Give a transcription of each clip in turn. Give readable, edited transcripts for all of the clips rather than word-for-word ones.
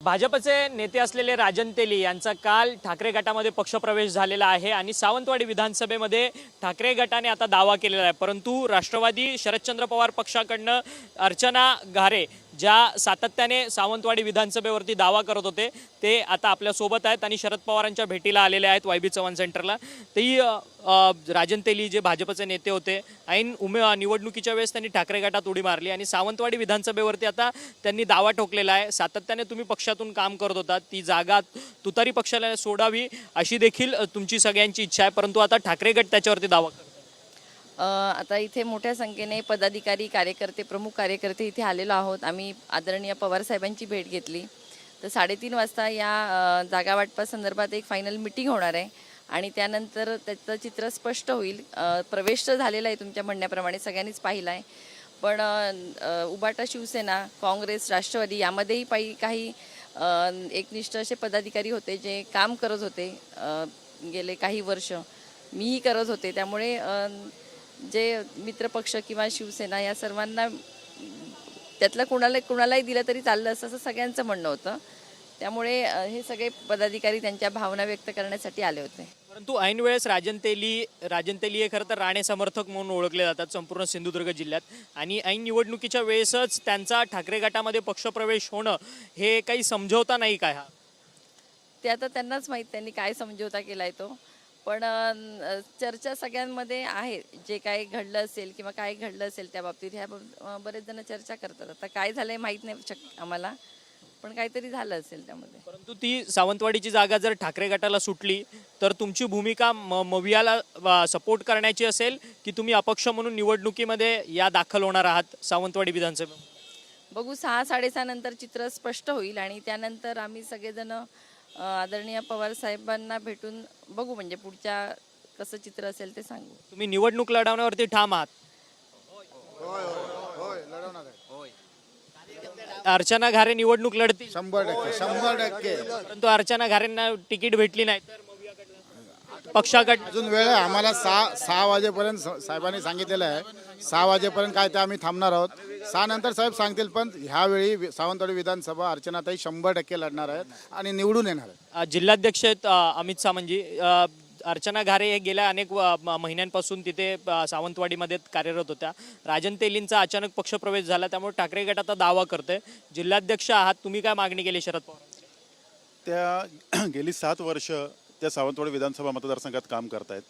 भाजपचे नेते असलेले राजन तेली यांचा काल ठाकरे गटामध्ये पक्षप्रवेश झालेला आहे आणि सावंतवाडी विधानसभेमध्ये ठाकरे गटाने आता दावा केलेला आहे। परंतु राष्ट्रवादी शरदचंद्र पवार पक्षाकडनं अर्चना घारे ज्या सातत्याने सावंतवाडी विधानसभेवरती दावा करत होते ते आता आपल्या सोबत आहेत आणि शरद पवारांच्या भेटीला आलेले आहेत वायबी चव्हाण सेंटरला। तेही राजन तेली जे भाजपचे नेते होते ऐन निवडणुकीच्या वेळेस त्यांनी ठाकरे गटात उडी मारली आणि सावंतवाडी विधानसभेवरती आता त्यांनी दावा ठोकलेला आहे। सातत्याने तुम्ही पक्षातून काम करत होता, ती जागा तुतारी पक्षाला सोडावी अशी देखील तुमची सगळ्यांची इच्छा आहे, परंतु आता ठाकरे गट त्याच्यावरती दावा करतो। आता इथे मोठ्या संख्येने पदाधिकारी, कार्यकर्ते, प्रमुख कार्यकर्ते इथे आलेलो आहोत। आम्ही आदरणीय पवार साहेबांची भेट घेतली। तर 3:30 वाजता या जागा वाटपासंदर्भात एक फायनल मीटिंग होणार आहे आणि त्यानंतर त्याचं चित्र स्पष्ट होईल। प्रवेश तर झालेला आहे तुमच्या म्हणण्याप्रमाणे, सगळ्यांनीच पाहिला आहे, पण उबाटा शिवसेना, काँग्रेस, राष्ट्रवादी यामध्येही काही एकनिष्ठ असे पदाधिकारी होते जे काम करत होते गेले काही वर्ष, मीही करत होते। त्यामुळे जे मित्रपक्ष किंवा शिवसेना या सर्वांना त्यातलं कुणालाही दिलं तरी चाललं असं सगळ्यांचं म्हणणं होतं। त्यामुळे हे सगळे पदाधिकारी त्यांच्या भावना व्यक्त करण्यासाठी आले होते। परंतु ऐन वेळेस राजन तेली हे खरं तर राणे समर्थक म्हणून ओळखले जातात संपूर्ण सिंधुदुर्ग जिल्ह्यात आणि ऐन निवडणुकीच्या वेळेसच त्यांचा ठाकरे गटामध्ये पक्षप्रवेश होणं हे काही समझोता नाही काय? हा ते आता त्यांनाच माहीत त्यांनी काय समझोता केलाय तो, पण चर्चा सगळ्यांमध्ये आहे। जे काही घडलं असेल किंवा काय घडलं असेल त्या बाबतीत ह्या बरेच जण चर्चा करतात। आता काय झालंय माहीत नाही आम्हाला, पण काहीतरी झालं असेल त्यामध्ये। परंतु ती सावंतवाडीची जागा जर ठाकरे गटाला सुटली तर तुमची भूमिका मवियाला सपोर्ट करण्याची असेल की तुम्ही अपक्ष म्हणून निवडणुकीमध्ये या दाखल होणार आहात सावंतवाडी विधानसभेमध्ये? बघू, 6-6:30 नंतर चित्र स्पष्ट होईल आणि त्यानंतर आम्ही सगळेजण आदरणीय पवार साहेबांना भेटून बघू, म्हणजे पुढच्या कसं चित्र असेल ते सांगू। तुम्ही निवडणूक लढवण्यावरती ठाम आहात? अर्चना घारे निवडणूक लढतील 100%. परंतु अर्चना घारेंना तिकीट भेटली नाही तर पक्षाकडे अजून वेळ आहे आम्हाला। 6 वाजेपर्यंत साहेबांनी सांगितलेलं आहे। 6 वाजेपर्यंत काय ते आम्ही थांबणार आहोत। 6 नंतर साहेब सांगतील, पण ह्यावेळी सावंतवाडी विधानसभा अर्चनाताई 100% लढणार आहेत आणि निवडून येणार आहेत। जिल्हाध्यक्ष आहेत अमित सामंतजी। अर्चना घारे हे गेल्या अनेक महिन्यांपासून तिथे सावंतवाडीमध्ये कार्यरत होत्या। राजन तेलींचा अचानक पक्षप्रवेश झाला, त्यामुळे ठाकरे गट आता दावा करते। जिल्हाध्यक्ष आहात, तुम्ही काय मागणी केली शरद पवार? त्या गेली 7 वर्ष त्या सावंतवाडी विधानसभा मतदारसंघात काम करतायत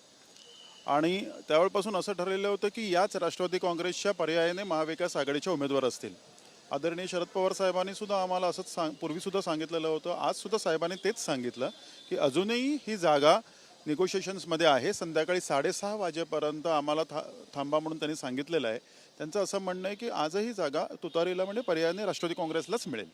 आणि त्यावेळपासून असं ठरलेलं होतं की याच राष्ट्रवादी काँग्रेसच्या पर्यायाने महाविकास आघाडीचे उमेदवार असतील। आदरणीय शरद पवार साहेबांनी सुद्धा आम्हाला असंच पूर्वीसुद्धा सांगितलेलं होतं, आजसुद्धा साहेबांनी तेच सांगितलं की अजूनही ही जागा निगोशिएशन्समध्ये आहे। संध्याकाळी 6:30 वाजेपर्यंत आम्हाला थांबा म्हणून त्यांनी सांगितलेलं आहे। त्यांचं असं म्हणणं आहे की आजही जागा तुतारीला म्हणजे पर्यायाने राष्ट्रवादी काँग्रेसलाच मिळेल।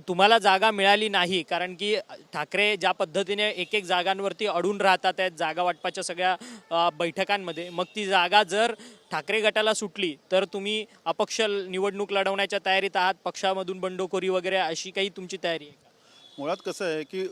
तुम्हाला जागा मिळाली नाही कारण की ठाकरे ज्या पद्धतीने एक जागांवरती अडून राहतात आहेत जागा वाटपाच्या सगळ्या बैठकांमध्ये, मग ती जागा जर ठाकरे गटाला सुटली तर तुम्ही अपक्ष निवडणूक लढवण्याच्या तयारीत आहात? पक्षामधून बंडखोरी वगैरे अशी काही तुमची तयारी आहे? मुळात कसं आहे की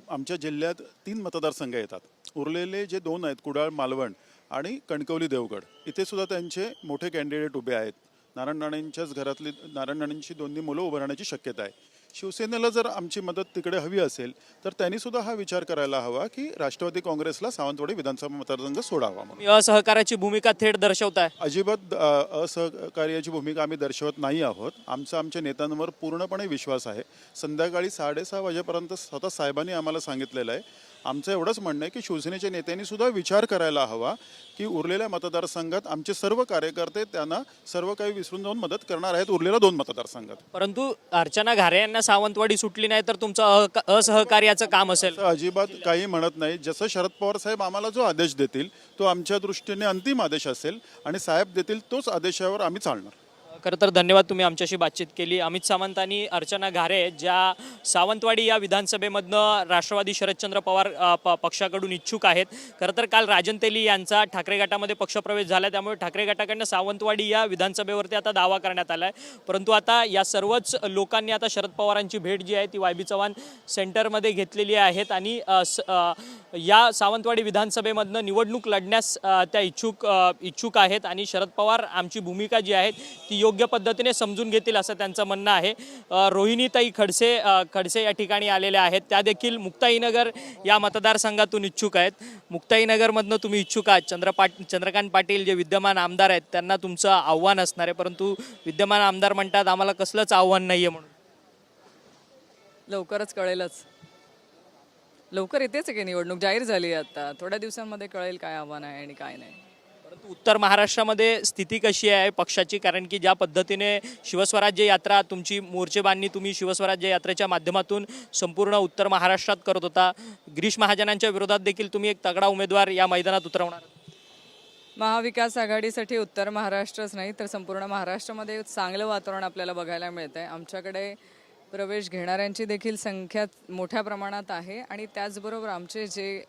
आमच्या जिल्ह्यात 3 मतदारसंघ येतात। उरलेले जे 2 आहेत, कुडाळ मालवण आणि कणकवली देवगड, इथे सुद्धा त्यांचे मोठे कॅन्डिडेट उभे आहेत। नारायण राणेंच्याच घरातली नारायण राणेंची 2 मुलं उभं राहण्याची शक्यता आहे। शिवसेनेला जर आमची मदत तिकडे हवी असेल तर त्यांनी सुद्धा हा विचार करायला हवा की राष्ट्रवादी काँग्रेसला सावंतवाडी विधानसभा मतदारसंघ सोडावा म्हणून। असहकाराची भूमिका थेट दर्शवताय? अजिबात असहकार्याची भूमिका आम्ही दर्शवत नाही आहोत। आमच्या नेत्यांवर पूर्णपणे विश्वास आहे। संध्याकाळी 6:30 वाजेपर्यंत स्वतः साहेबांनी आम्हाला सांगितलेलं आहे। आमचं एवढंच म्हणणं आहे की शिवसेनेच्या नेत्यांनी सुद्धा विचार करायला हवा की उरलेल्या मतदारसंघात आमचे सर्व कार्यकर्ते त्यांना सर्व काही विसरून जाऊन मदत करणार आहेत उरलेल्या 2 मतदारसंघात। परंतु अर्चना घारे यांना सावंतवाडी सुटली नाही तर तुमचं असहकार्याचं काम असेल? अजिबात काही म्हणत नाही। जसं शरद पवार साहेब आम्हाला जो आदेश देतील तो आमच्या दृष्टीने अंतिम आदेश असेल आणि साहेब देतील तोच आदेशावर आम्ही चालणार। खरं तर धन्यवाद, तुम्ही आमच्याशी बातचीत केली। अमित सामंत आणि अर्चना घारे ज्या सावंतवाडी या विधानसभेमधनं राष्ट्रवादी शरदचंद्र पवार पक्षाकडून इच्छुक आहेत। खरं तर काल राजन तेली यांचा ठाकरे गटामध्ये पक्षप्रवेश झाला, त्यामुळे ठाकरे गटाकडनं सावंतवाडी या विधानसभेवरती आता दावा करण्यात आला आहे। परंतु आता या सर्वच लोकांनी आता शरद पवारांची भेट जी आहे ती वायबी चव्हाण सेंटरमध्ये घेतलेली आहेत आणि या सावंतवाडी विधानसभेमधनं निवडणूक लढण्यास त्या इच्छुक आहेत आणि शरद पवार आमची भूमिका जी आहे ती योग्य पद्धतीने समजून घेतील असं त्यांचं म्हणणं आहे. रोहिणीताई खडसे या ठिकाणी आलेल्या आहेत. त्या देखील मुक्ताईनगर या मतदारसंघातून इच्छुक आहेत. मुक्ताईनगरमधनं तुम्ही इच्छुक आहात. चंद्रकांत पाटील जे विद्यमान आमदार आहेत त्यांना तुमचं आव्हान असणार आहे, परंतु विद्यमान आमदार म्हणतात आम्हाला कसलंच आव्हान नाही आहे म्हणून. लवकरच कळेलच. लवकर येतेच की निवडणूक जाहीर झाली आहे आता. थोड्या दिवसांमध्ये कळेल काय आव्हान आहे आणि काय नाही. परंतु उत्तर महाराष्ट्रामध्ये स्थिती कशी आहे पक्षाची? कारण की ज्या पद्धतीने शिवस्वराज्य यात्रा तुमची मोर्चेबांधणी तुम्ही शिवस्वराज्य यात्रेच्या माध्यमातून संपूर्ण उत्तर महाराष्ट्रात करत होता, गिरीश महाजनांच्या विरोधात देखील तुम्ही एक तगडा उमेदवार या मैदानात उतरवणार. महाविकास आघाडीसाठी उत्तर महाराष्ट्रच नाही तर संपूर्ण महाराष्ट्रामध्ये चांगलं वातावरण आपल्याला बघायला मिळतं आहे. आमच्याकडे प्रवेश घेणाऱ्यांची देखील संख्या मोठ्या प्रमाणात आहे आणि त्याचबरोबर आमचे जे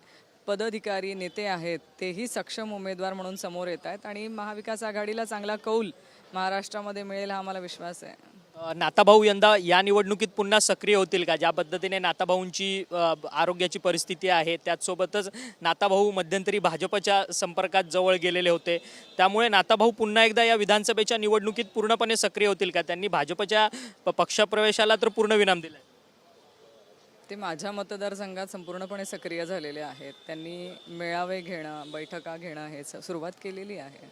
पदाधिकारी नेते आहेत तेही सक्षम उमेदवार म्हणून समोर येत आहेत आणि महाविकास आघाडीला चांगला कौल महाराष्ट्रामध्ये मिळेल हा मला विश्वास आहे. नाताभाऊ यंदा या निवडणुकीत पुन्हा सक्रिय होतील का? ज्या पद्धतीने नाताभाऊंची आरोग्याची परिस्थिती आहे, त्याचसोबतच नाताभाऊ मध्यंतरी भाजपच्या संपर्कात जवळ गेलेले होते, त्यामुळे नाताभाऊ पुन्हा एकदा या विधानसभेच्या निवडणुकीत पूर्णपणे सक्रिय होतील का? त्यांनी भाजपच्या पक्षप्रवेशाला तर पूर्ण विराम दिला. ते माझ्या मतदारसंघात संपूर्णपणे सक्रिय झालेले आहेत. त्यांनी मेळावे घेणं, बैठका घेणं हे सुरुवात केलेली आहे.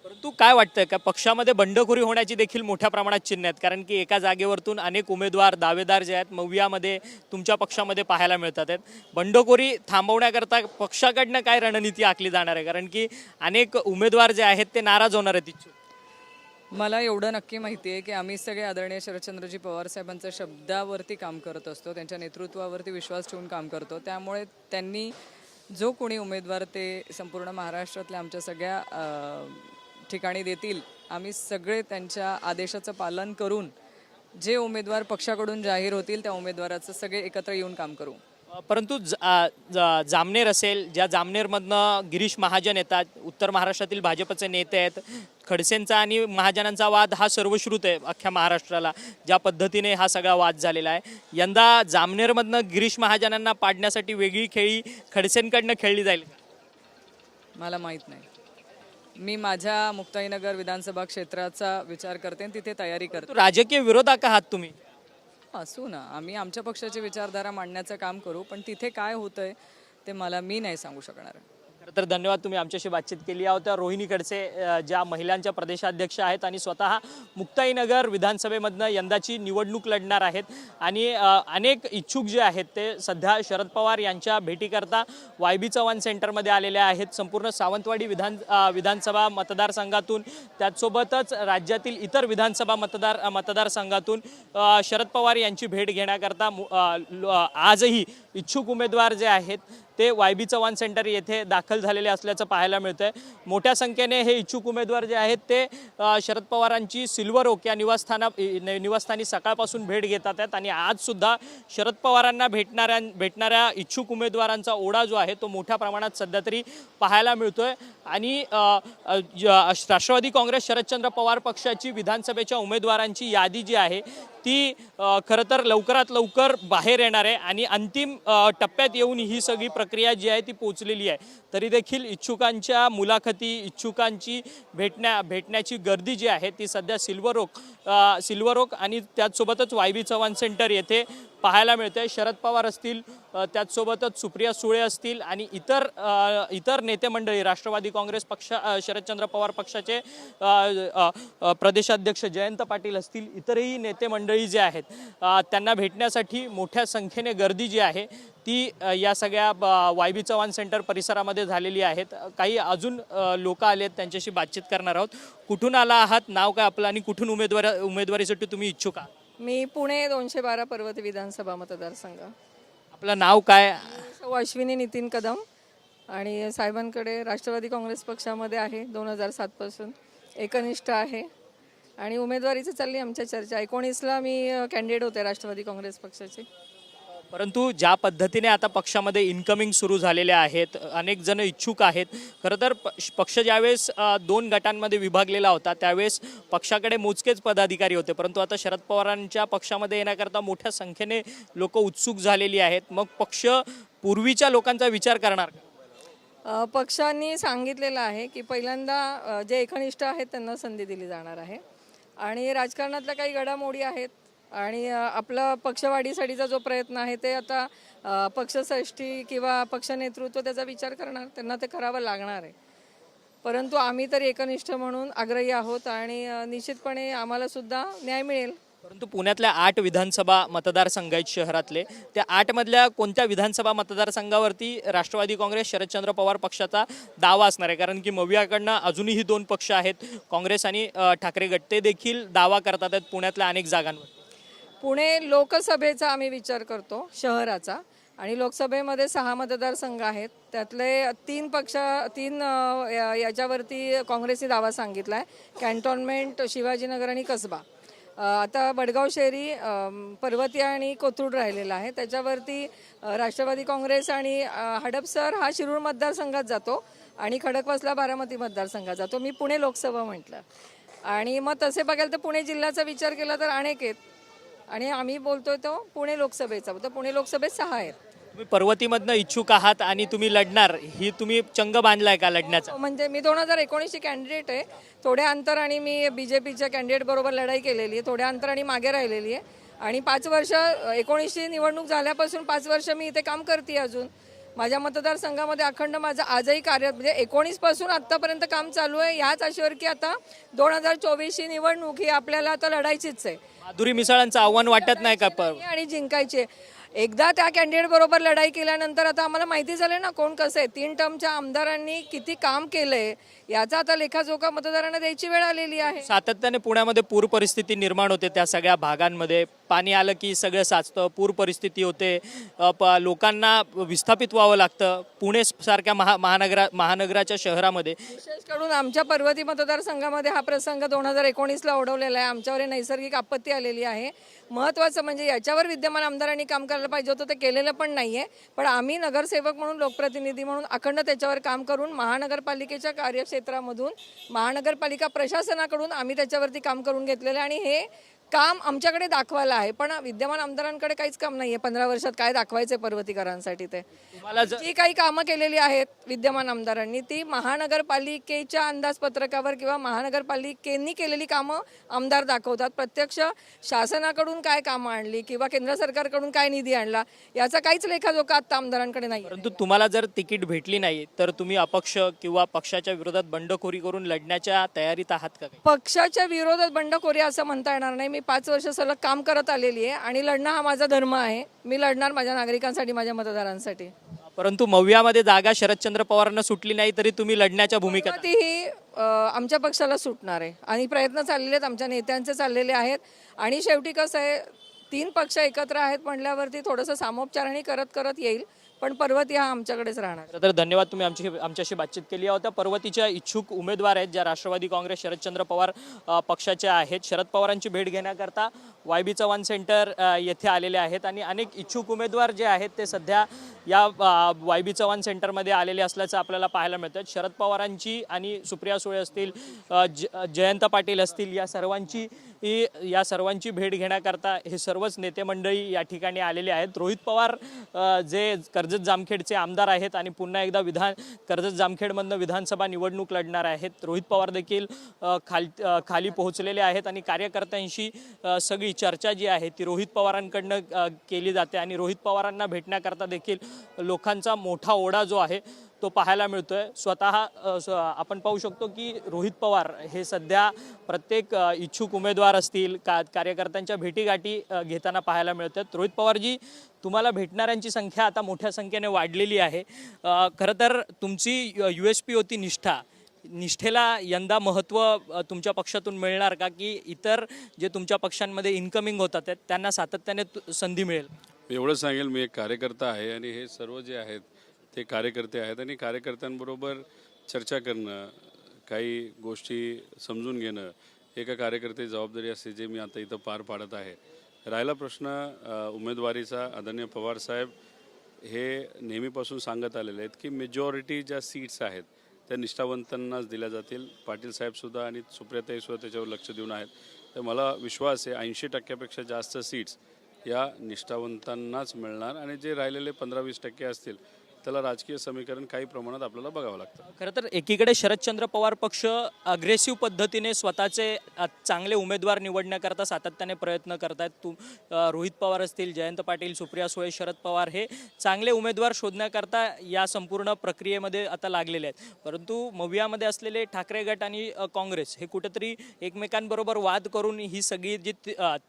परंतु काय वाटतंय का पक्षामध्ये बंडखोरी होण्याची देखील मोठ्या प्रमाणात चिन्ह आहेत? कारण की एका जागेवरतून अनेक उमेदवार दावेदार जे आहेत मवियामध्ये तुमच्या पक्षामध्ये पाहायला मिळतात आहेत. बंडखोरी थांबवण्याकरता पक्षाकडनं काय रणनीती आखली जाणार आहे? कारण की अनेक उमेदवार जे आहेत ते नाराज होणार आहेत इच्छुक. मला एवढं नक्की माहिती आहे की आम्ही सगळे आदरणीय शरदचंद्रजी पवार साहेबांच्या शब्दावरती काम करत असतो, त्यांच्या नेतृत्वावरती विश्वास ठेवून काम करतो. त्यामुळे त्यांनी जो कोणी उमेदवार ते संपूर्ण महाराष्ट्रातल्या आमच्या सगळ्या ठिकाणी देतील, आम्ही सगळे त्यांच्या आदेशाचं पालन करून जे उमेदवार पक्षाकडून जाहीर होतील त्या उमेदवाराचं सगळे एकत्र येऊन काम करू. परंतु जामनेर असेल, ज्या जामनेरमधनं गिरीश महाजन येतात, उत्तर महाराष्ट्रातील भाजपचे नेते आहेत, खडसेंचा आणि महाजनांचा वाद हा सर्वश्रुत आहे अख्ख्या महाराष्ट्राला. ज्या पद्धतीने हा सगळा वाद झालेला आहे, यंदा जामनेरमधनं गिरीश महाजनांना पाडण्यासाठी वेगळी खेळी खडसेंकडनं खेळली जाईल का? मला माहीत नाही. मी माझ्या मुक्ताईनगर विधानसभा क्षेत्राचा विचार करते आणि तिथे तयारी करते. राजकीय विरोधक आहात तुम्ही. असू ना, आम्ही आमच्या पक्षाची विचारधारा मांडण्याचं काम करू, पण तिथे काय होतंय ते मी नाही सांगू शकणार. खरं तर धन्यवाद, तुम्ही आमच्याशी बातचीत केली आहे. त्या रोहिणी खडसे ज्या महिलांच्या प्रदेशाध्यक्ष आहेत आणि स्वतः मुक्ताईनगर विधानसभेमधनं यंदाची निवडणूक लढणार आहेत आणि अनेक इच्छुक जे आहेत ते सध्या शरद पवार यांच्या भेटीकरता YB चव्हाण सेंटरमध्ये आलेले आहेत. संपूर्ण सावंतवाडी विधानसभा मतदारसंघातून, त्याचसोबतच राज्यातील इतर विधानसभा मतदारसंघातून शरद पवार यांची भेट घेण्याकरता आजही इच्छुक उमेदवार जे आहेत ते YB चव्हाण सेंटर येथे दाखल झालेले असल्याचं पाहायला मिळतंय. मोठ्या संख्येने हे इच्छुक उमेदवार जे आहेत ते शरद पवारांची सिल्वर ओक या निवासस्थानी सकाळपासून भेट घेतात आहेत आणि आज सुद्धा शरद पवारांना भेटणाऱ्या इच्छुक उमेदवारांचा ओढा जो आहे तो मोठ्या प्रमाणात सध्या तरी पाहायला मिळतोय. आणि राष्ट्रवादी काँग्रेस शरदचंद्र पवार पक्षाची विधानसभेच्या उमेदवारांची यादी जी आहे ती खरं तर लवकरात लवकर बाहेर येणार आहे आणि अंतिम टप्प्यात येऊन ही सगळी प्रक्रिया जी आहे ती पोचलेली आहे. तरी देखील इच्छुकांच्या मुलाखती, इच्छुकांची भेटण्याची गर्दी जी आहे ती सध्या सिल्वर ओक आणि त्याचसोबतच YB चव्हाण सेंटर येथे पाहायला मिळते. शरद पवार असतील, त्याचसोबतच सुप्रिया सुळे असतील आणि इतर नेते मंडळी, राष्ट्रवादी काँग्रेस पक्ष शरदचंद्र पवार पक्षाचे प्रदेशाध्यक्ष जयंत पाटील असतील, इतरही नेते मंडळी जे आहेत त्यांना भेटण्यासाठी मोठ्या संख्येने गर्दी जी आहे ती या सगळ्या YB चव्हाण सेंटर परिसरामध्ये झालेली आहेत. काही अजून लोक आले आहेत, त्यांच्याशी बातचीत करणार आहोत. कुठून आला आहात, नाव काय आपलं आणि कुठून उमेदवारीसाठी तुम्ही इच्छुक आहात? मी पुणे 212 पर्वत विधानसभा मतदारसंघ. आपलं नाव काय? अश्विनी नितीन कदम आणि साहेबांकडे राष्ट्रवादी काँग्रेस पक्षामध्ये आहे 2007 पासून, एकनिष्ठ आहे आणि उमेदवारीचं चालली आमच्या चर्चा. 19ला मी कॅन्डिडेट होते राष्ट्रवादी काँग्रेस पक्षाचे. परंतु ज्या पद्धतीने आता पक्षामध्ये इन्कमिंग सुरू झालेले आहेत, अनेक जण इच्छुक आहेत. खरं तर पक्ष ज्यावेळेस 2 गटांमध्ये विभागलेला होता त्यावेळेस पक्षाकडे मोजकेच पदाधिकारी होते, परंतु आता शरद पवारांच्या पक्षामध्ये येण्याकरता मोठ्या संख्येने लोक उत्सुक झालेली आहेत. मग पक्ष पूर्वीच्या लोकांचा विचार करणार का? पक्षांनी सांगितलेलं आहे की पहिल्यांदा जे एकनिष्ठ आहेत त्यांना संधी दिली जाणार आहे आणि राजकारणातल्या काही घडामोडी आहेत आणि आपला पक्षवाढीसाठीचा जो प्रयत्न आहे ते आता पक्षश्रेष्ठी किंवा पक्षनेतृत्व त्याचा विचार करणार, त्यांना ते करावं लागणार आहे. परंतु आम्ही तरी एकनिष्ठ म्हणून आग्रही आहोत आणि निश्चितपणे आम्हाला सुद्धा न्याय मिळेल. परंतु पुण्यातल्या 8 विधानसभा मतदारसंघ आहेत शहरातले, त्या 8 मधल्या कोणत्या विधानसभा मतदारसंघावरती राष्ट्रवादी काँग्रेस शरदचंद्र पवार पक्षाचा दावा असणार आहे? कारण की मवियाकडनं अजूनही 2 पक्ष आहेत, काँग्रेस आणि ठाकरे गट, ते देखील दावा करतात आहेत पुण्यातल्या अनेक जागांवर. पुणे लोकसभेचा आम्ही विचार करतो शहराचा, आणि लोकसभेमध्ये 6 मतदारसंघ आहेत, त्यातले 3 याच्यावरती काँग्रेसने दावा सांगितला आहे, कॅन्टोन्मेंट, शिवाजीनगर आणि कसबा. आता बडगाव शहरी, पर्वती आणि कोथरूड राहिलेला आहे, त्याच्यावरती राष्ट्रवादी काँग्रेस आणि हडपसर हा शिरूर मतदारसंघात जातो आणि खडकवासला बारामती मतदारसंघात जातो. मी पुणे लोकसभा म्हटलं. आणि मग तसे बघायला तर पुणे जिल्ह्याचा विचार केला तर अनेक आहेत आणि आम्ही बोलतोय तो पुणे लोकसभेचा, तर पुणे लोकसभेत 6 आहेत. तुम्ही पर्वतीमधनं इच्छुक आहात आणि तुम्ही लढणार, ही तुम्ही चंग बांधलाय का लढण्याचा? म्हणजे मी 2019ची कॅन्डिडेट आहे, थोड्या अंतराने मी BJPच्या कॅन्डिडेट बरोबर लढाई केलेली आहे, थोड्या अंतराने मागे राहिलेली आहे आणि 5 वर्ष 19ची निवडणूक झाल्यापासून 5 वर्ष मी इथे काम करते. अजून माझ्या मतदारसंघामध्ये अखंड माझं आजही कार्य, म्हणजे 19 पासून आतापर्यंत काम चालू आहे. ह्याच आशेवर की आता 2024ची निवडणूक ही आपल्याला आता लढायचीच आहे. माधुरी मिसाळांचं आव्हान वाटत नाही का? आणि जिंकायचे. एकदा त्या कॅन्डिडेट बरोबर लढाई केल्यानंतर आता आम्हाला माहिती झालं ना कोण कसं आहे. 3 टर्मच्या आमदारांनी किती काम केलंय याचा आता लेखाजोखा मतदारांना द्यायची वेळ आलेली आहे. सातत्याने पुण्यामध्ये पूर परिस्थिती निर्माण होते, त्या सगळ्या भागांमध्ये पाणी आलं की सगळं साचतं, पूर परिस्थिती होते, लोकांना विस्थापित व्हावं लागतं. पुणे सारख्या महानगराच्या शहरामध्ये विशेष करून आमच्या पर्वती मतदारसंघामध्ये हा प्रसंग 2019ला ओढवलेला आहे. आमच्यावर नैसर्गिक आपत्ती आलेली आहे. महत्त्वाचं म्हणजे याच्यावर विद्यमान आमदारांनी काम करायला पाहिजे होतं, ते केलेलं पण नाहीये. पण आम्ही नगरसेवक म्हणून, लोकप्रतिनिधी म्हणून अखंड त्याच्यावर काम करून महानगरपालिकेच्या कार्यक्षेत्रामधून, महानगरपालिका प्रशासनाकडून आम्ही त्याच्यावरती काम करून घेतलेलं आहे आणि हे काम आमच्याकडे दाखवायला आहे. पण विद्यमान आमदारांकडे काहीच काम नाहीये. 15 वर्षात काय दाखवायचंय पर्वतीकरांसाठी? ते तुम्हाला जी काही कामं केलेली आहेत विद्यमान आमदारांनी ती महानगरपालिकेच्या अंदाजपत्रकावर किंवा महानगरपालिकेनी केलेली कामं आमदार दाखवतात. प्रत्यक्ष शासनाकडून काय कामं आणली किंवा केंद्र सरकारकडून काय निधी आणला याचा काहीच लेखाजोखा आता आमदारांकडे नाही. परंतु तुम्हाला जर तिकीट भेटली नाही तर तुम्ही अपक्ष किंवा पक्षाच्या विरोधात बंडखोरी करून लढण्याच्या तयारीत आहात का? पक्षाच्या विरोधात बंडखोरी असं म्हणता येणार नाही. मी 5 वर्ष सलग काम करत आलेली आहे आणि लढणं हा माझा धर्म आहे. मी लढणार माझ्या नागरिकांसाठी, माझ्या मतदारांसाठी. परंतु मवियामध्ये जागा शरदचंद्र पवारांना सुटली नाही तरी तुम्ही लढण्याच्या भूमिकेत आहात. ही आमच्या पक्षाला सुटणार आहे आणि प्रयत्न चाललेले आहेत, आमच्या नेत्यांचे चाललेले आहेत. आणि शेवटी कसं आहे, 3 पक्ष एकत्र आहेत म्हणल्यावरती थोडंसं सामोपचाराने करत करत येईल, पण पर्वती हा आमच्याकडेच राहणार. तर धन्यवाद, तुम्ही आमच्याशी बातचीत केली होत्या. पर्वतीच्या इच्छुक उमेदवार आहेत ज्या राष्ट्रवादी काँग्रेस शरदचंद्र पवार पक्षाच्या आहेत. शरद पवारांची भेट घेण्याकरता YB चव्हाण सेंटर येथे आलेले आहेत आणि अनेक इच्छुक उमेदवार जे आहेत ते सध्या या YB चव्हाण सेंटरमध्ये आलेले असल्याचं आपल्याला पाहायला मिळतं. शरद पवारांची आणि सुप्रिया सुळे असतील, जयंत पाटील असतील, या सर्वांची भेट घेण्याकरता हे सर्वच नेते मंडळी या ठिकाणी आलेले आहेत. रोहित पवार जे कर्जत जामखेडचे आमदार आहेत आणि पुन्हा एकदा कर्जत जामखेडमधनं विधानसभा निवडणूक लढणार आहेत. रोहित पवार देखील खाली पोहोचलेले आहेत आणि कार्यकर्त्यांशी सगळी चर्चा जी आहे ती रोहित पवारांकडनं केली जाते आणि रोहित पवारांना भेटण्याकरता देखील लोकांचा मोठा ओढा जो आहे तो पाहायला मिळतोय. स्वतः आपण पाहू शकतो की रोहित पवार हे सध्या प्रत्येक इच्छुक उमेदवार असतील कार्यकर्त्यांच्या भेटीगाठी घेताना पाहायला मिळतात. रोहित पवारजी, तुम्हाला भेटणाऱ्यांची संख्या आता मोठ्या संख्येने वाढलेली आहे. खरं तर तुमची USP होती निष्ठेला यंदा महत्त्व तुमच्या पक्षातून मिळणार का, की इतर जे तुमच्या पक्षांमध्ये इन्कमिंग होतात त्यांना सातत्याने संधी मिळेल? एवढं सांगेल, मी एक कार्यकर्ता आहे आणि हे सर्व जे आहेत ते कार्यकर्ते आहेत आणि कार्यकर्त्यांबरोबर चर्चा करणं, काही गोष्टी समजून घेणं एका कार्यकर्त्याची जबाबदारी असते, जे मी आता इथं पार पाडत आहे. राहिला प्रश्न उमेदवारीचा, आदरणीय पवारसाहेब हे नेहमीपासून सांगत आलेले आहेत की मेजॉरिटी ज्या सीट्स आहेत त्या निष्ठावंतांनाच दिल्या जातील. पाटील साहेबसुद्धा आणि सुप्रियाताईसुद्धा त्याच्यावर लक्ष देऊन आहेत. तर मला विश्वास आहे 80% जास्त सीट्स या निष्ठावंतांनाच मिळणार आणि जे राहिलेले 15-20% असतील त्याला राजकीय समीकरण काही प्रमाणात आपल्याला बघावं लागतं. खरं तर एकीकडे शरदचंद्र पवार पक्ष अग्रेसिव्ह पद्धतीने स्वतःचे चांगले उमेदवार निवडण्याकरता सातत्याने प्रयत्न करत आहेत. रोहित पवार असतील, जयंत पाटील, सुप्रिया सुळे, शरद पवार हे चांगले उमेदवार शोधण्याकरता या संपूर्ण प्रक्रियेमध्ये आता लागलेले आहेत. परंतु मवियामध्ये असलेले ठाकरे गट आणि काँग्रेस हे कुठेतरी एकमेकांबरोबर वाद करून ही सगळी जी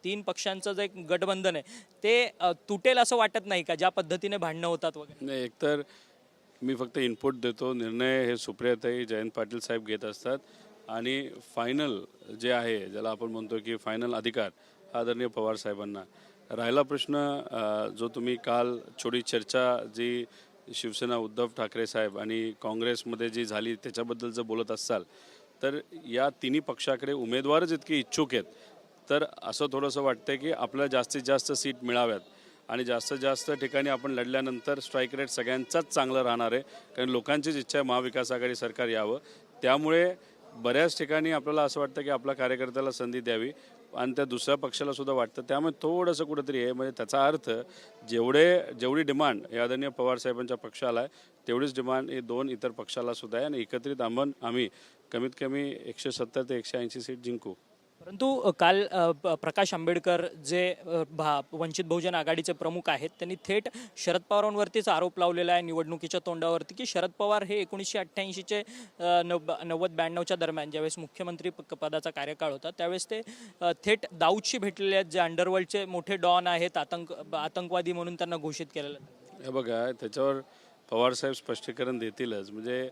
तीन पक्षांचं जे गठबंधन आहे ते तुटेल असं वाटत नाही का, ज्या पद्धतीने भांडणं होतात वगैरे? नाही, एकतर मी फक्त इनपुट देतो, निर्णय हे सुप्रियाताई, जयंत पाटील साहेब घेत असतात आणि फायनल जे आहे, ज्याला आपण म्हणतो की फायनल अधिकार आदरणीय पवार साहेबांना. राहिला प्रश्न जो तुम्ही काल छोटी चर्चा जी शिवसेना उद्धव ठाकरे साहेब आणि काँग्रेसमध्ये जी झाली त्याच्याबद्दल जर बोलत असाल, तर या तिन्ही पक्षाकडे उमेदवारच इतके इच्छुक आहेत, तर असं थोडंसं वाटतं की आपल्याला जास्तीत जास्त सीट मिळाव्यात आणि जास्तीत जास्त ठिकाणी आपण लढल्यानंतर स्ट्राईक रेट सगळ्यांचाच चांगलं राहणार आहे. कारण लोकांचीच इच्छा आहे महाविकास आघाडी सरकार यावं. त्यामुळे बऱ्याच ठिकाणी आपल्याला असं वाटतं की आपल्या कार्यकर्त्याला संधी द्यावी आणि त्या दुसऱ्या पक्षाला सुद्धा वाटतं. त्यामुळे थोडंसं कुठंतरी आहे, म्हणजे त्याचा अर्थ जेवढी डिमांड हे आदरणीय पवारसाहेबांच्या पक्षाला आहे तेवढीच डिमांड हे दोन इतर पक्षाला सुद्धा आहे आणि एकत्रित आम्ही कमीत कमी 170 ते 180 सीट जिंकू. परंतु काल प्रकाश आंबेडकर जे वंचित बहुजन आघाडीचे प्रमुख आहेत त्यांनी थेट शरद पवारांवरतीच आरोप लावलेला आहे निवडणुकीच्या तोंडावरती की शरद पवार हे 1988चे 90-92च्या दरम्यान ज्यावेळेस मुख्यमंत्री पदाचा कार्यकाळ होता त्यावेळेस ते थेट दाऊदशी भेटलेले आहेत, जे अंडरवर्ल्डचे मोठे डॉन आहेत, आतंकवादी म्हणून त्यांना घोषित केलेलं आहे. हे बघा, त्याच्यावर पवारसाहेब स्पष्टीकरण देतीलच. म्हणजे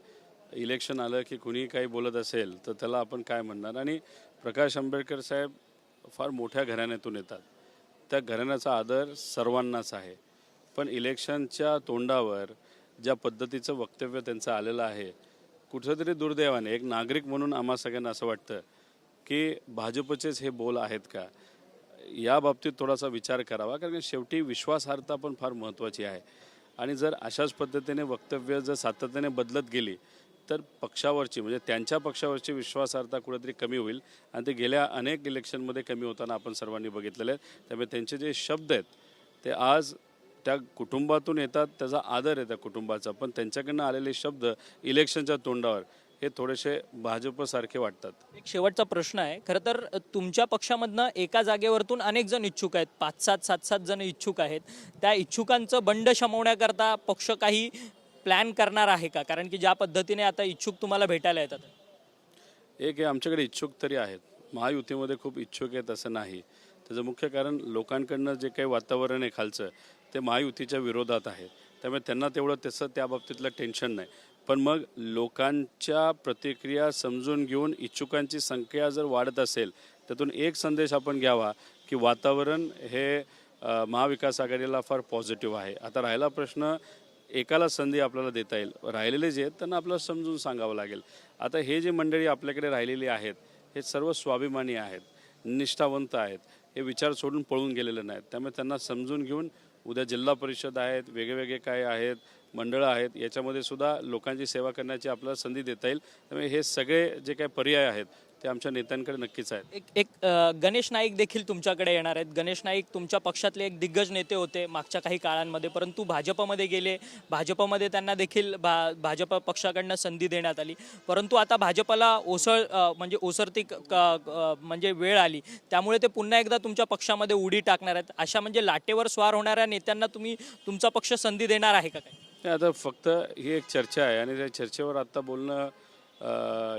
इलेक्शन आलं की कुणी काही बोलत असेल तर त्याला आपण काय म्हणणार. आणि प्रकाश आंबेडकर साहेब फार मोठ्या घराण्यातून येतात, त्या घराण्याचा आदर सर्वांनाच आहे. पण इलेक्शनच्या तोंडावर ज्या पद्धतीचं वक्तव्य त्यांचं आलेलं आहे, कुठंतरी दुर्दैवाने एक नागरिक म्हणून आम्हा सगळ्यांना असं वाटतं की भाजपचेच हे बोल आहेत का, या बाबतीत थोडासा विचार करावा. कारण शेवटी विश्वासार्हता पण फार महत्त्वाची आहे आणि जर अशाच पद्धतीने वक्तव्य जर सातत्याने बदलत गेली तर पक्षावरची म्हणजे त्यांच्या पक्षावरची विश्वासार्हता कुठेतरी कमी होईल आणि ते गेल्या अनेक इलेक्शनमध्ये कमी होताना आपण सर्वांनी बघितलेलं आहे. त्यामुळे त्यांचे जे शब्द आहेत ते आज त्या कुटुंबातून येतात, त्याचा आदर आहे त्या कुटुंबाचा, पण त्यांच्याकडनं आलेले शब्द इलेक्शनच्या तोंडावर हे थोडेसे भाजपसारखे वाटतात. एक शेवटचा प्रश्न आहे. खरं तर तुमच्या पक्षामधनं एका जागेवरतून अनेक जण इच्छुक आहेत, 5-7 जण इच्छुक आहेत. त्या इच्छुकांचं बंड शमवण्याकरता पक्ष काही प्लॅन करणार आहे का? कारण की ज्या पद्धतीने आता इच्छुक तुम्हाला भेटायला येतात. एक आहे, आमच्याकडे इच्छुक तरी आहेत, महायुतीमध्ये खूप इच्छुक आहेत असं नाही. त्याचं मुख्य कारण लोकांकडनं जे काही वातावरण आहे खालचं ते महायुतीच्या विरोधात आहे. त्यामुळे त्यांना तेवढं तसं त्या बाबतीतलं टेन्शन नाही. पण मग लोकांच्या प्रतिक्रिया समजून घेऊन इच्छुकांची संख्या जर वाढत असेल त्यातून एक संदेश आपण घ्यावा की वातावरण हे महाविकास आघाडीला फार पॉझिटिव्ह आहे. आता राहिला प्रश्न एकाला संधी आपल्याला देता येईल, राहिलेले जे आहेत त्यांना आपल्याला समजून सांगावं लागेल. आता हे जे मंडळी आपल्याकडे राहिलेली आहेत हे सर्व स्वाभिमानी आहेत, निष्ठावंत आहेत, हे विचार सोडून पळून गेलेले नाहीत. त्यामुळे त्यांना समजून घेऊन उद्या जिल्हा परिषद आहेत, वेगवेगळे काय आहेत, मंडळं आहेत, याच्यामध्ये सुद्धा लोकांची सेवा करण्याची आपल्याला संधी देता येईल. त्यामुळे हे सगळे जे काही पर्याय आहेत ते आमच्या नेत्यांकडे नक्कीच आहेत. एक गणेश नाईक देखील तुमच्याकडे येणार आहेत. गणेश नाईक तुमच्या पक्षातले एक दिग्गज नेते होते मागच्या काही काळांमध्ये, परंतु भाजपमध्ये गेले. भाजपमध्ये त्यांना देखील भाजप पक्षाकडनं संधी देण्यात आली, परंतु आता भाजपला ओसरती म्हणजे वेळ आली, त्यामुळे ते पुन्हा एकदा तुमच्या पक्षामध्ये उडी टाकणार आहेत. अशा म्हणजे लाटेवर स्वार होणाऱ्या नेत्यांना तुम्ही तुमचा पक्ष संधी देणार आहे का काय? आता फक्त ही एक चर्चा आहे आणि त्या चर्चेवर आत्ता बोलणं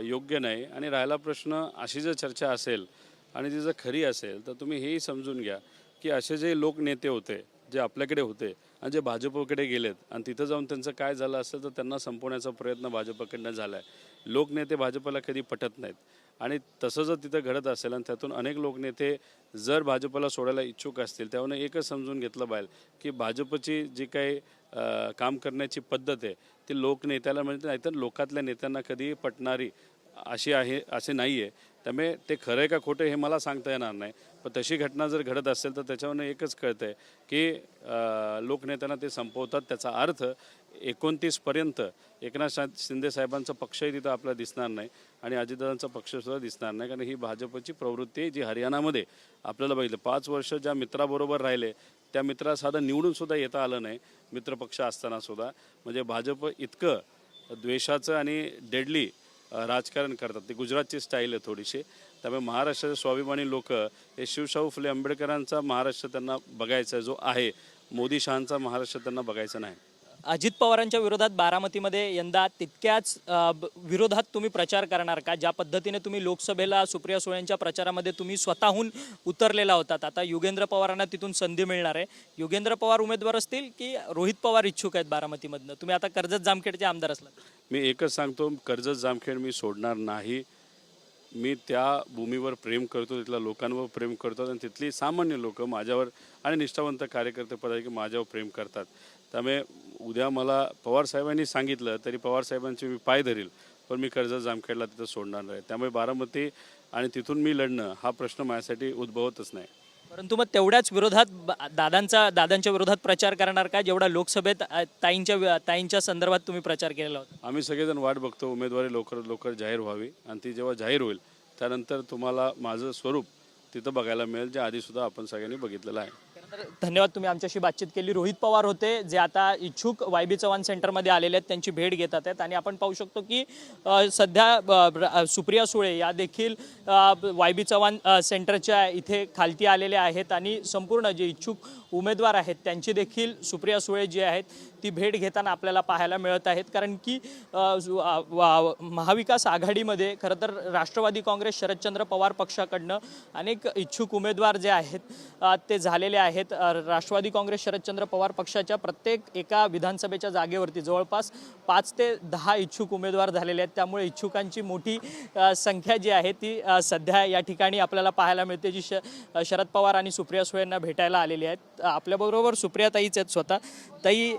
योग्य नाही. आणि राहिला प्रश्न, अशी जर चर्चा असेल आणि ती जर खरी असेल तर तुम्ही हेही समजून घ्या की असे जे लोकनेते होते जे आपल्याकडे होते आणि जे भाजपकडे गेलेत आणि तिथं जाऊन त्यांचं काय झालं असेल तर त्यांना संपवण्याचा प्रयत्न भाजपकडनं झाला आहे. लोकनेते भाजपला कधी पटत नाहीत आणि तसं जर तिथं घडत असेल आणि त्यातून अनेक लोकनेते जर भाजपला सोडायला इच्छुक असतील त्यामुळे एकच समजून घेतलं पाहिजे की भाजपची जी काही काम करण्याची पद्धत आहे ती लोकनेत्याला म्हणजे नाही तर लोकातल्या नेत्यांना कधी पटणारी अशी आहे असे नाही आहे. त्यामुळे ते खरं आहे का खोटं हे मला सांगता येणार नाही, पण तशी घटना जर घडत असेल तर त्याच्यावरून एकच कळतं आहे की लोकनेत्यांना ते संपवतात. त्याचा अर्थ 29पर्यंत एकनाथ शिंदे साहेबांचा पक्षही तिथं आपल्याला दिसणार नाही आणि अजितदादांचा पक्षसुद्धा दिसणार नाही. कारण ही भाजपची प्रवृत्ती आहे जी हरियाणामध्ये आपल्याला बघितलं. 5 वर्ष ज्या मित्राबरोबर राहिले त्या मित्राला साधं निवडून सुद्धा येता आलं नाही मित्रपक्ष असताना सुद्धा. म्हणजे भाजप इतकं द्वेषाचं आणि डेडली राजकारण करतात. ती गुजरातची स्टाईल आहे थोडीशी. त्यामुळे महाराष्ट्राचे स्वाभिमानी लोक हे शिवशाहू फुले आंबेडकरांचा महाराष्ट्र त्यांना बघायचा जो आहे, मोदी शहांचा महाराष्ट्र त्यांना बघायचा नाही. अजित पवारांच्या विरोधात बारामतीमध्ये यंदा तितक्याच विरोधात तुम्ही प्रचार करणार का? ज्या पद्धतीने तुम्ही लोकसभेला सुप्रिया सुळेंच्या प्रचारामध्ये तुम्ही स्वतःहून उतरलेला होतात, आता युगेंद्र पवारांना तिथून संधी मिळणार आहे. युगेंद्र पवार उमेदवार असतील की रोहित पवार इच्छुक आहेत बारामतीमधनं? तुम्ही आता कर्जत जामखेडचे आमदार असलात. मी एकच सांगतो, कर्जत जामखेड मी सोडणार नाही. मी त्या भूमीवर प्रेम करतो, तिथल्या लोकांवर प्रेम करतो आणि तिथली सामान्य लोक माझ्यावर आणि निष्ठावंत कार्यकर्ते पदाधिकारी माझ्यावर प्रेम करतात. त्यामुळे उद्या मला पवारसाहेबांनी सांगितलं तरी पवारसाहेबांचे मी पाय धरील, पण मी कर्जत जामखेडला तिथं सोडणार नाही. त्यामुळे बारामती आणि तिथून मी लढणं हा प्रश्न माझ्यासाठी उद्भवतच नाही. परंतु मग तेवढ्याच विरोधात दादांच्या विरोधात प्रचार करणार का, जेवढा लोकसभेत ताईंच्या संदर्भात तुम्ही प्रचार केलेला होता? आम्ही सगळेजण वाट बघतो उमेदवारी लवकरात लवकर जाहीर व्हावी आणि ती जेव्हा जाहीर होईल त्यानंतर तुम्हाला माझं स्वरूप तिथं बघायला मिळेल, जे आधीसुद्धा आपण सगळ्यांनी बघितलेलं आहे. तर धन्यवाद, तुम्ही आमच्याशी बातचीत केली. रोहित पवार होते जे आता इच्छुक YB चव्हाण सेंटरमध्ये आलेले आहेत, त्यांची भेट घेतात आहेत. आणि आपण पाहू शकतो की सध्या सुप्रिया सुळे या देखील YB चव्हाण सेंटरच्या इथे खालती आलेल्या आहेत आणि संपूर्ण जे इच्छुक उमेदवार आहेत त्यांची देखील सुप्रिया सुळे जी आहेत ती भेट घेताना आपल्याला पाहायला मिळत आहेत. कारण की महाविकास आघाडीमध्ये खरं तर राष्ट्रवादी काँग्रेस शरदचंद्र पवार पक्षाकडनं अनेक इच्छुक उमेदवार जे आहेत ते झालेले आहेत. राष्ट्रवादी काँग्रेस शरदचंद्र पवार पक्षाच्या प्रत्येक एका विधानसभेच्या जागेवरती जवळपास 5 ते 10 इच्छुक उमेदवार झालेले आहेत. त्यामुळे इच्छुकांची मोठी संख्या जी आहे ती सध्या या ठिकाणी आपल्याला पाहायला मिळते, जी शरद पवार आणि सुप्रिया सुळेंना भेटायला आलेली आहेत. आपल्याबरोबर सुप्रिया ताईच आहेत स्वतः ताई.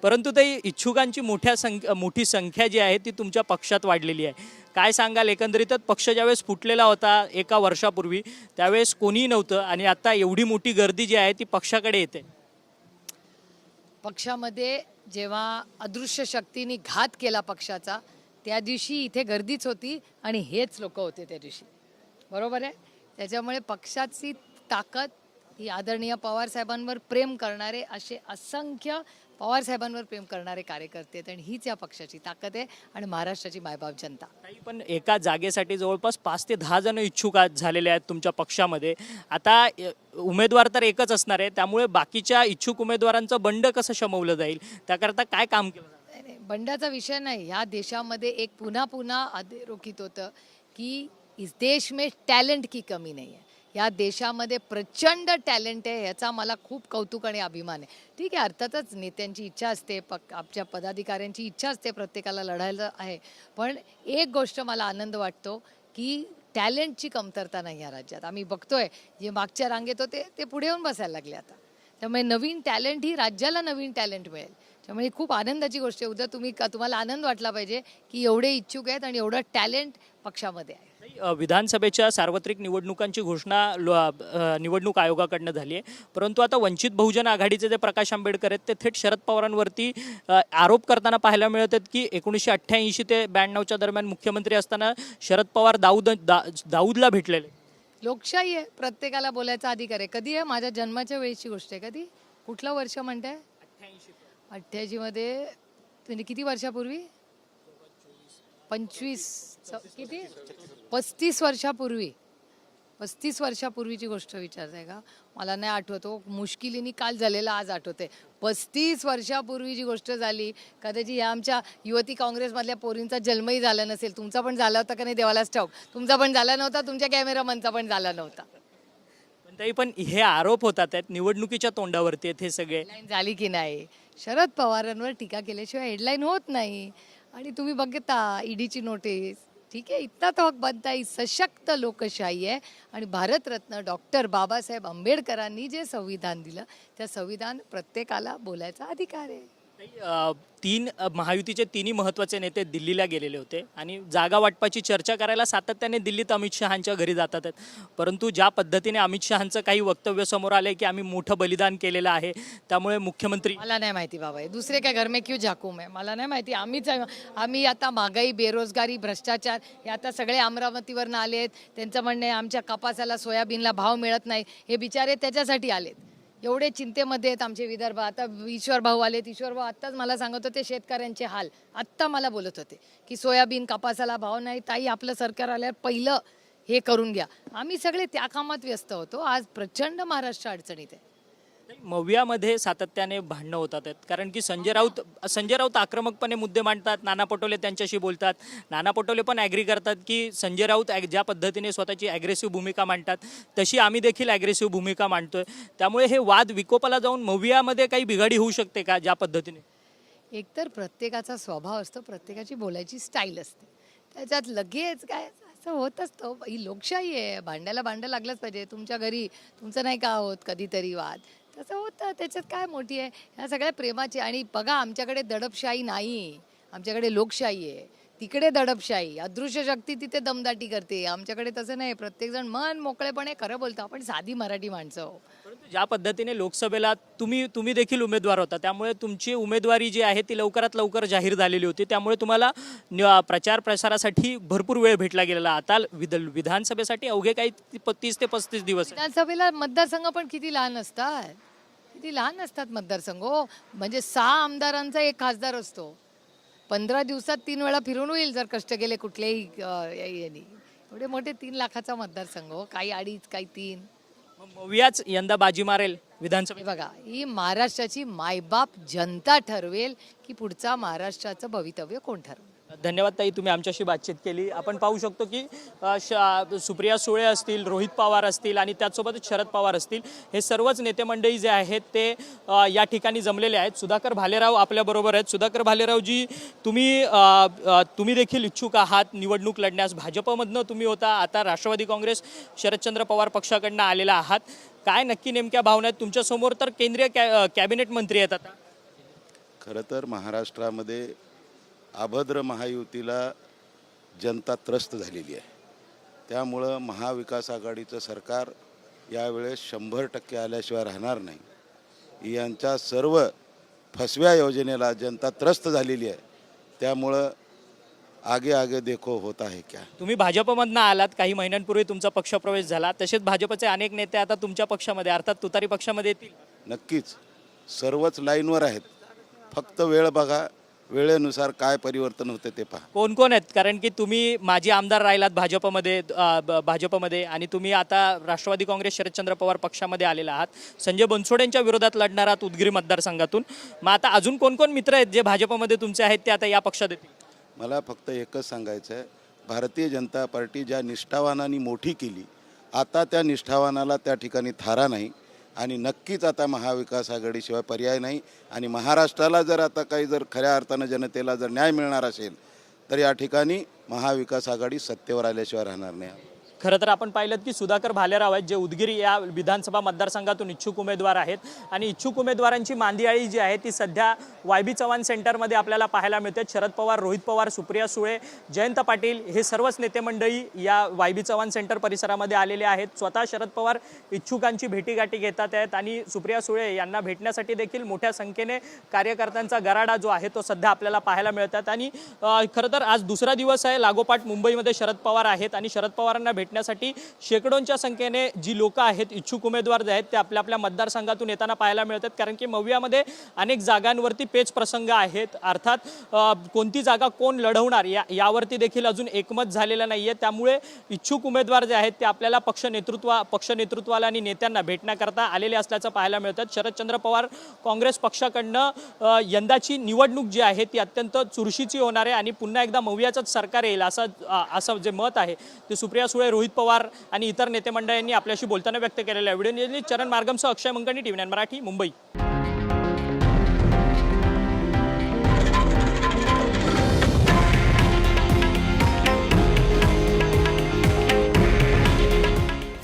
परंतु ताई, इच्छुकांची मोठी संख्या जी आहे ती तुमच्या पक्षात वाढलेली आहे. काय सांगाल, एकंदरीतच पक्ष ज्यावेळेस फुटलेला होता एका वर्षापूर्वी त्यावेळेस कोणीही नव्हतं आणि आता एवढी मोठी गर्दी जी आहे ती पक्षाकडे येते. पक्षामध्ये जेव्हा अदृश्य शक्तीने घात केला पक्षाचा, त्या दिवशी इथे गर्दीच होती आणि हेच लोक होते त्या दिवशी. बरोबर आहे. त्याच्यामुळे पक्षाची ताकद ही आदरणीय पवारसाहेबांवर प्रेम करणारे असे असंख्य पवारसाहेबांवर प्रेम करणारे कार्यकर्ते आहेत आणि हीच या पक्षाची ताकद आहे आणि महाराष्ट्राची मायबाप जनता. पण एका जागेसाठी जवळपास 5 ते 10 जण इच्छुक झालेले आहेत तुमच्या पक्षामध्ये. आता उमेदवार तर एकच असणार आहे, त्यामुळे बाकीच्या इच्छुक उमेदवारांचं बंड कसं शमवलं जाईल, त्याकरता काय काम केलं जाईल? नाही, बंडाचा विषय नाही. ह्या देशामध्ये एक पुन्हा अधोरेखित होतं की इस देश में टॅलेंट की कमी नाही आहे. या देशामध्ये प्रचंड टॅलेंट आहे, याचा मला खूप कौतुक आणि अभिमान आहे. ठीक आहे, अर्थातच नेत्यांची इच्छा असते, आमच्या पदाधिकाऱ्यांची इच्छा असते, प्रत्येकाला लढायला आहे. पण एक गोष्ट मला आनंद वाटतो की टॅलेंटची कमतरता नाही या राज्यात. आम्ही बघतोय जे मागच्या रांगेत होते ते पुढे येऊन बसायला लागले आता. त्यामुळे नवीन टॅलेंट ही राज्याला नवीन टॅलेंट मिळेल. त्यामुळे खूप आनंदाची गोष्ट आहे. उद्या तुम्हाला आनंद वाटला पाहिजे की एवढे इच्छुक आहेत आणि एवढं टॅलेंट पक्षामध्ये आहे. विधानसभेच्या सार्वत्रिक निवडणुकांची घोषणा निवडणूक आयोगाकडनं झाली आहे, परंतु आता वंचित बहुजन आघाडीचे जे प्रकाश आंबेडकर आहेत ते थेट शरद पवारांवरती आरोप करताना पाहायला मिळत आहेत की 1988 ते 92च्या दरम्यान मुख्यमंत्री असताना शरद पवार दाऊदला भेटलेले. लोकशाही आहे, प्रत्येकाला बोलायचा अधिकार आहे. कधी आहे? माझ्या जन्माच्या वेळीची गोष्ट आहे. कधी? कुठलं वर्ष म्हणताय? 88 मध्ये. म्हणजे किती वर्षापूर्वी? 35 वर्षापूर्वी. 35 वर्षापूर्वीची गोष्ट विचारताय का? मला नाही आठवतो. मुश्किलीने काल झालेला आज आठवते. 35 वर्षापूर्वीची गोष्ट झाली. कदाचित या आमच्या युवती काँग्रेसमधल्या पोरींचा जन्मही झाला नसेल. तुमचा पण झाला होता का नाही देवालाच ठाऊक. तुमचा पण झाला नव्हता, तुमच्या कॅमेरामनचा पण झाला नव्हता. पण हे आरोप होतात आहेत निवडणुकीच्या तोंडावरती आहेत हे सगळे. हेडलाईन झाली की नाही? शरद पवारांवर टीका केल्याशिवाय हेडलाईन होत नाही. आणि तुम्ही बघता ईडीची नोटीस. ठीक आहे, इतना तो हक बनता ही सशक्त लोकशाही आहे. आणि भारतरत्न डॉक्टर बाबासाहेब आंबेडकरांनी जे संविधान दिलं त्या संविधान प्रत्येकाला बोलायचा अधिकार आहे. महायुतीचे तिन्ही महत्त्वाचे नेते दिल्लीला गेलेले होते आणि जागा वाटपाची चर्चा करायला सातत्याने दिल्लीत अमित शहांच्या घरी जातात आहेत. परंतु ज्या पद्धतीने अमित शहांचं काही वक्तव्य समोर आलंय की आम्ही मोठं बलिदान केलेलं आहे, त्यामुळे मुख्यमंत्री. मला नाही माहिती बाबा, दुसरे काय घर में क्यों झाकू मैं? मला नाही माहिती. आम्ही आता महागाई, बेरोजगारी, भ्रष्टाचार हे आता सगळे अमरावतीवरनं आले आहेत. त्यांचं म्हणणं आहे आमच्या कपासाला, सोयाबीनला भाव मिळत नाही. हे बिचारे त्याच्यासाठी आलेत एवढे चिंतेमध्ये आहेत आमचे विदर्भ. आता ईश्वर भाऊ आलेत. ईश्वर भाऊ आत्ताच मला सांगत होते शेतकऱ्यांचे हाल. आत्ता मला बोलत होते की सोयाबीन कापासाला भाव नाही. ताई आपलं सरकार आल्यावर पहिलं हे करून घ्या. आम्ही सगळे त्या कामात व्यस्त होतो. आज प्रचंड महाराष्ट्र अडचणीत आहे. मवियामध्ये सातत्याने भांडणं होतात आहेत. कारण की संजय राऊत आक्रमकपणे मुद्दे मांडतात, नाना पटोले त्यांच्याशी बोलतात. नाना पटोले पण ॲग्री करतात की संजय राऊत ज्या पद्धतीने स्वतःची ॲग्रेसिव्ह भूमिका मांडतात तशी आम्ही देखील ॲग्रेसिव्ह भूमिका मांडतोय. त्यामुळे हे वाद विकोपाला जाऊन मवियामध्ये काही बिघाडी होऊ शकते का ज्या पद्धतीने? एकतर प्रत्येकाचा स्वभाव असतो, प्रत्येकाची बोलायची स्टाईल असते. त्याच्यात लगेच काय असं होत असतं. ही लोकशाही आहे. भांड्याला भांडं लागलंच पाहिजे. तुमच्या घरी तुमचं नाही का होत कधीतरी वाद, तसं होतं. त्याच्यात काय मोठी आहे. ह्या सगळ्या प्रेमाची. आणि बघा आमच्याकडे दडपशाही नाही, आमच्याकडे लोकशाही आहे. तिकडे दडपशाही, अदृश्य शक्ती तिथे दमदाटी करते. आमच्याकडे तसं नाही. प्रत्येकजण मन मोकळेपणे खरं बोलतो. आपण साधी मराठी माणसं आहोत. परंतु ज्या पद्धतीने लोकसभेला तुम्ही देखील उमेदवार होता, त्यामुळे तुमची उमेदवारी जी आहे ती लवकरात लवकर जाहीर झालेली होती. त्यामुळे तुम्हाला प्रचार प्रसारासाठी भरपूर वेळ भेटला गेलेला. आता विधानसभेसाठी अवघे काही 30 ते 35 दिवस आहे. विधानसभेला मतदारसंघ पण किती लहान असतात, किती लहान असतात मतदारसंघ. म्हणजे 6 आमदारांचा 1 खासदार असतो. 15 दिवसात 3 वेळा फिरून होईल जर कष्ट केले कुठल्याही यांनी. एवढे मोठे 3 लाखाचा मतदारसंघ, काही 2.5 काही 3. मवियाच यंदा बाजी मारेल विधानसभेत. बघा ही महाराष्ट्राची मायबाप जनता ठरवेल की पुढचा महाराष्ट्राचं भवितव्य कोण ठरवेल. धन्यवाद ताई, तुम्ही आमच्याशी बातचीत केली. आपण पाहू शकतो की सुप्रिया सुळे असतील, रोहित पवार असतील आणि त्याचसोबतच शरद पवार असतील, हे सर्वच नेते मंडळी जे आहेत ते या ठिकाणी जमलेले आहेत. सुधाकर भालेराव आपल्याबरोबर आहेत. सुधाकर भालेरावजी, तुम्ही देखील इच्छुक आहात निवडणूक लढण्यास. भाजपमधनं तुम्ही होता, आता राष्ट्रवादी काँग्रेस शरदचंद्र पवार पक्षाकडनं आलेला आहात. काय नक्की नेमक्या भावना आहेत? तुमच्यासमोर तर केंद्रीय कॅबिनेट मंत्री आहेत. आता खरं तर महाराष्ट्रामध्ये अभद्र महायुतीला जनता त्रस्त झालेली आहे. त्यामुळं महाविकास आघाडीचं सरकार यावेळेस 100% आल्याशिवाय राहणार नाही. यांच्या सर्व फसव्या योजनेला जनता त्रस्त झालेली आहे. त्यामुळं आगे आगे देखो होता है क्या. तुम्ही भाजपमधनं आलात, काही महिन्यांपूर्वी तुमचा पक्षप्रवेश झाला. तसेच भाजपचे अनेक नेते आता तुमच्या पक्षामध्ये अर्थात तुतारी पक्षामध्ये येतील. नक्कीच सर्वच लाईनवर आहेत. फक्त वेळ बघा, वेळेनुसार काय परिवर्तन होते ते पहा. कोण कोण आहेत? कारण की तुम्ही माजी आमदार राहिलात भाजपमध्ये आणि तुम्ही आता राष्ट्रवादी काँग्रेस शरदचंद्र पवार पक्षामध्ये आलेला आहात. संजय बनसोडेंच्या विरोधात लढणार आहात उदगीर मतदारसंघातून. मग आता अजून कोण कोण मित्र आहेत जे भाजपमध्ये तुमचे आहेत ते आता या पक्षात येतील? मला फक्त एकच सांगायचं आहे, भारतीय जनता पार्टी ज्या निष्ठावानाने मोठी केली, आता त्या निष्ठावानाला त्या ठिकाणी थारा नाही. आणि नक्कीच आता महाविकास आघाडीशिवाय पर्याय नाही. आणि महाराष्ट्राला जर आता काही जर खऱ्या अर्थानं जनतेला जर न्याय मिळणार असेल तर या ठिकाणी महाविकास आघाडी सत्तेवर आल्याशिवाय राहणार नाही. खरं तर आपण पाहिलं की सुधाकर भालेराव आहेत जे उदगीर या विधानसभा मतदारसंघातून इच्छुक उमेदवार आहेत. आणि इच्छुक उमेदवारांची मांदियाळी जी आहे ती सध्या YB चव्हाण सेंटरमध्ये आपल्याला पाहायला मिळते. शरद पवार, रोहित पवार, सुप्रिया सुळे, जयंत पाटील हे सर्वच नेते मंडळी या YB चव्हाण सेंटर परिसरामध्ये आलेले आहेत. स्वतः शरद पवार इच्छुकांची भेटीगाठी घेतात आहेत आणि सुप्रिया सुळे यांना भेटण्यासाठी देखील मोठ्या संख्येने कार्यकर्त्यांचा गराडा जो आहे तो सध्या आपल्याला पाहायला मिळतात. आणि खरं तर आज दुसरा दिवस आहे. लागोपाठ मुंबईमध्ये शरद पवार आहेत आणि शरद पवारांना भेटण्यासाठी शेकडोंच्या संख्येने जी लोक आहेत, इच्छुक उमेदवार जे आहेत ते आपल्या आपल्या मतदारसंघातून येताना पाहायला मिळतात. कारण की मवियामध्ये अनेक जागांवरती पेच प्रसंग आहेत. अर्थात कोणती जागा कोण लढवणार यावरती देखील अजून एकमत झालेलं नाही आहे. त्यामुळे इच्छुक उमेदवार जे आहेत ते आपल्याला पक्ष नेतृत्वाला आणि नेत्यांना भेटण्याकरता आलेले असल्याचं पाहायला मिळतात. शरदचंद्र पवार काँग्रेस पक्षाकडनं यंदाची निवडणूक जी आहे ती अत्यंत चुरशीची होणार आहे आणि पुन्हा एकदा मवियाचंच सरकार येईल असं जे मत आहे ते सुप्रिया सुळे, रोहित पवार आणि इतर नेते मंडळींनी आपल्याशी बोलताना व्यक्त केलेलं आहे. व्हिडिओ चरण मार्गमसह अक्षय मंकणी, TV9 मराठी, मुंबई.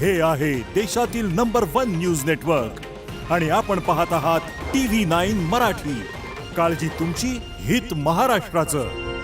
हे आहे देशातील नंबर 1 न्यूज नेटवर्क आणि आपण पाहत आहात TV9 मराठी. काळजी तुमची, हित महाराष्ट्राचं.